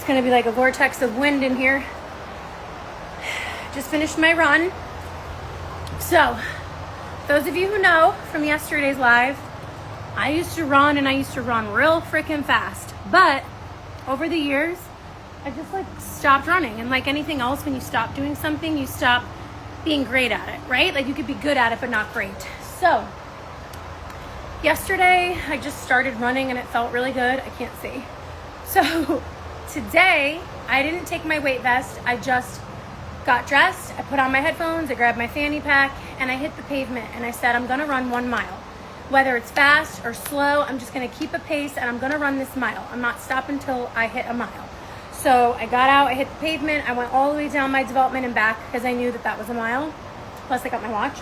It's gonna be like a vortex of wind in here. Just finished my run. So, those of you who know from yesterday's live, I used to run real freaking fast. But over the years, I just like stopped running. And like anything else, when you stop doing something, you stop being great at it, right? Like you could be good at it, but not great. So yesterday I just started running and it felt really good. I can't see. So today I didn't take my weight vest. I just got dressed. I put on my headphones. I grabbed my fanny pack and I hit the pavement and I said, I'm going to run 1 mile. Whether it's fast or slow, I'm just going to keep a pace and I'm going to run this mile. I'm not stopping until I hit a mile. So I got out, I hit the pavement, I went all the way down my development and back because I knew that that was a mile. Plus I got my watch.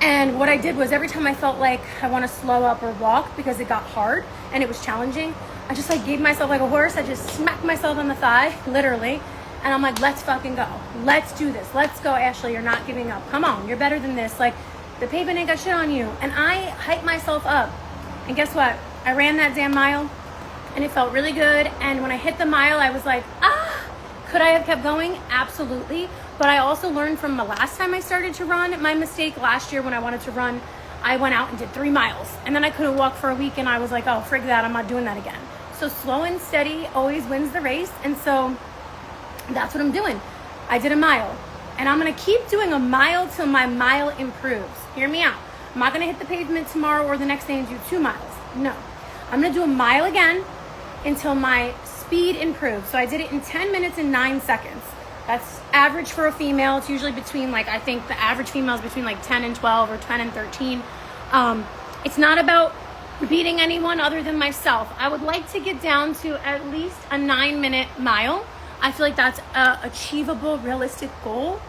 And what I did was every time I felt like I want to slow up or walk because it got hard and it was challenging, I just like gave myself like a horse. I just smacked myself on the thigh, literally. And I'm like, let's fucking go. Let's do this. Let's go, Ashley. You're not giving up. Come on. You're better than this. Like the pavement ain't got shit on you. And I hyped myself up. And guess what? I ran that damn mile. And it felt really good. And when I hit the mile, I was like, could I have kept going? Absolutely. But I also learned from the last time I started to run, my mistake last year when I wanted to run, I went out and did 3 miles. And then I couldn't walk for a week and I was like, oh, frig that, I'm not doing that again. So slow and steady always wins the race. And so that's what I'm doing. I did a mile. And I'm going to keep doing a mile till my mile improves. Hear me out. I'm not going to hit the pavement tomorrow or the next day and do 2 miles. No. I'm going to do a mile again until my speed improves. So I did it in 10 minutes and 9 seconds. That's average for a female. It's usually between like, I think the average female is between like 10 and 12 or 10 and 13. It's not about beating anyone other than myself. I would like to get down to at least a 9-minute mile. I feel like that's a achievable, realistic goal.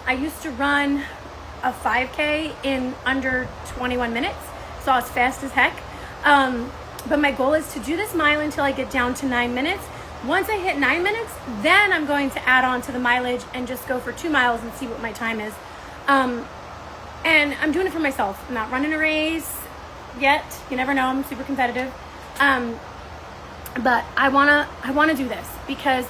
I used to run a 5K in under 21 minutes. So I was fast as heck. But my goal is to do this mile until I get down to 9 minutes. Once I hit 9 minutes, then I'm going to add on to the mileage and just go for 2 miles and see what my time is. And I'm doing it for myself. I'm not running a race yet. You never know. I'm super competitive. But I wanna do this because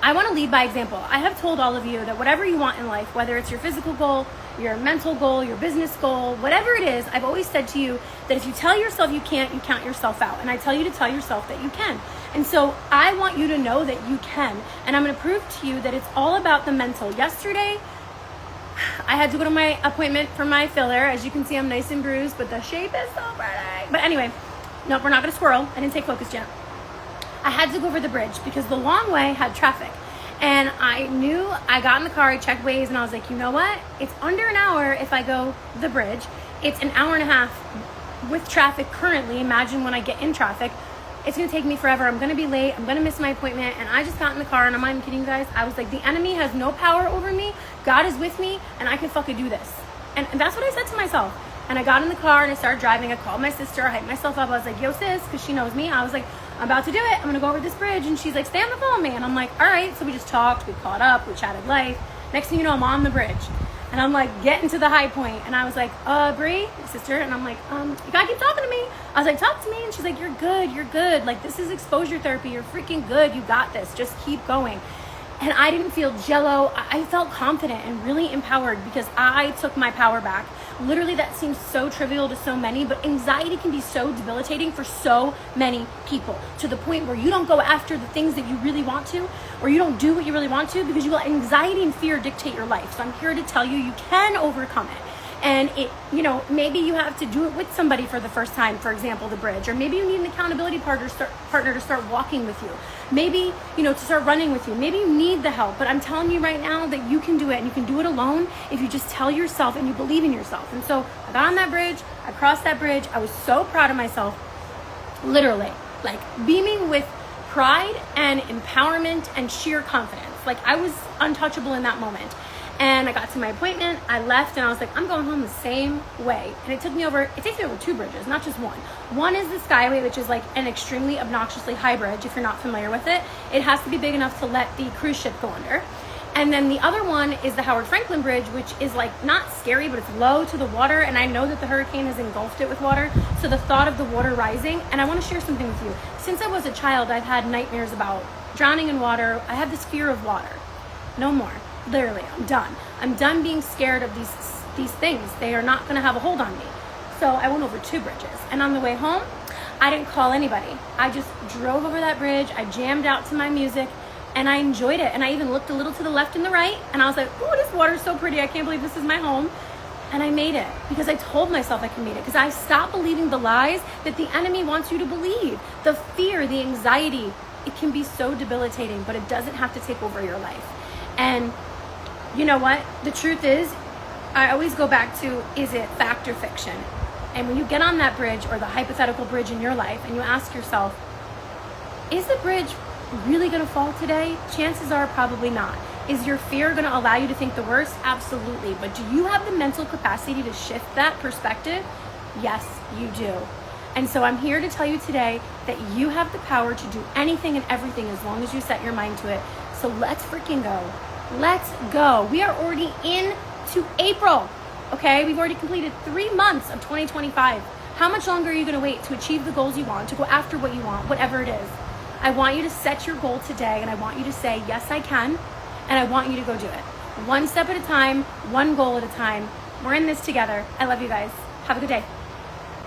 I want to lead by example. I have told all of you that whatever you want in life, whether it's your physical goal, your mental goal, your business goal, whatever it is, I've always said to you that if you tell yourself you can't, you count yourself out. And I tell you to tell yourself that you can. And so I want you to know that you can. And I'm going to prove to you that it's all about the mental. Yesterday, I had to go to my appointment for my filler. As you can see, I'm nice and bruised, but the shape is so pretty. But anyway, no, we're not going to squirrel. I didn't take focus yet. I had to go over the bridge because the long way had traffic. And I knew, I got in the car, I checked Waze, and I was like, you know what? It's under an hour if I go the bridge. It's an hour and a half with traffic currently. Imagine when I get in traffic. It's going to take me forever. I'm going to be late. I'm going to miss my appointment. And I just got in the car, and I'm not even kidding you guys. I was like, the enemy has no power over me. God is with me, and I can fucking do this. And that's what I said to myself. And I got in the car, and I started driving. I called my sister. I hyped myself up. I was like, yo, sis, because she knows me. I was like, I'm about to do it. I'm going to go over this bridge. And she's like, stay on the phone with me. And I'm like, all right. So we just talked. We caught up. We chatted life. Next thing you know, I'm on the bridge. And I'm like getting to the high point. And I was like, Bree, sister. And I'm like, you gotta keep talking to me. I was like, talk to me. And she's like, you're good. You're good. Like, this is exposure therapy. You're freaking good. You got this. Just keep going. And I didn't feel jello. I felt confident and really empowered because I took my power back. Literally, that seems so trivial to so many, but anxiety can be so debilitating for so many people to the point where you don't go after the things that you really want to, or you don't do what you really want to because you let anxiety and fear dictate your life. So I'm here to tell you, you can overcome it. And it, you know, maybe you have to do it with somebody for the first time, for example, the bridge, or maybe you need an accountability partner to start walking with you. Maybe, you know, to start running with you. Maybe you need the help, but I'm telling you right now that you can do it, and you can do it alone if you just tell yourself and you believe in yourself. And so I got on that bridge, I crossed that bridge. I was so proud of myself, literally, like beaming with pride and empowerment and sheer confidence. Like I was untouchable in that moment. And I got to my appointment, I left, and I was like, I'm going home the same way. And it takes me over 2 bridges, not just one. One is the Skyway, which is like an extremely obnoxiously high bridge, if you're not familiar with it. It has to be big enough to let the cruise ship go under. And then the other one is the Howard Franklin Bridge, which is like not scary, but it's low to the water. And I know that the hurricane has engulfed it with water. So the thought of the water rising, and I want to share something with you. Since I was a child, I've had nightmares about drowning in water. I have this fear of water. No more. Literally, I'm done. I'm done being scared of these things. They are not going to have a hold on me. So I went over 2 bridges. And on the way home, I didn't call anybody. I just drove over that bridge. I jammed out to my music. And I enjoyed it. And I even looked a little to the left and the right. And I was like, oh, this water's so pretty. I can't believe this is my home. And I made it because I told myself I can make it. Because I stopped believing the lies that the enemy wants you to believe. The fear, the anxiety, it can be so debilitating, but it doesn't have to take over your life. And you know what? The truth is, I always go back to, is it fact or fiction? And when you get on that bridge or the hypothetical bridge in your life and you ask yourself, is the bridge really going to fall today? Chances are probably not. Is your fear going to allow you to think the worst? Absolutely. But do you have the mental capacity to shift that perspective? Yes, you do. And so I'm here to tell you today that you have the power to do anything and everything as long as you set your mind to it. So let's freaking go. Let's go. We are already into April. Okay? We've already completed 3 months of 2025. How much longer are you going to wait to achieve the goals you want, to go after what you want, whatever it is? I want you to set your goal today, and I want you to say, yes, I can, and I want you to go do it. 1 step at a time, 1 goal at a time. We're in this together. I love you guys. Have a good day.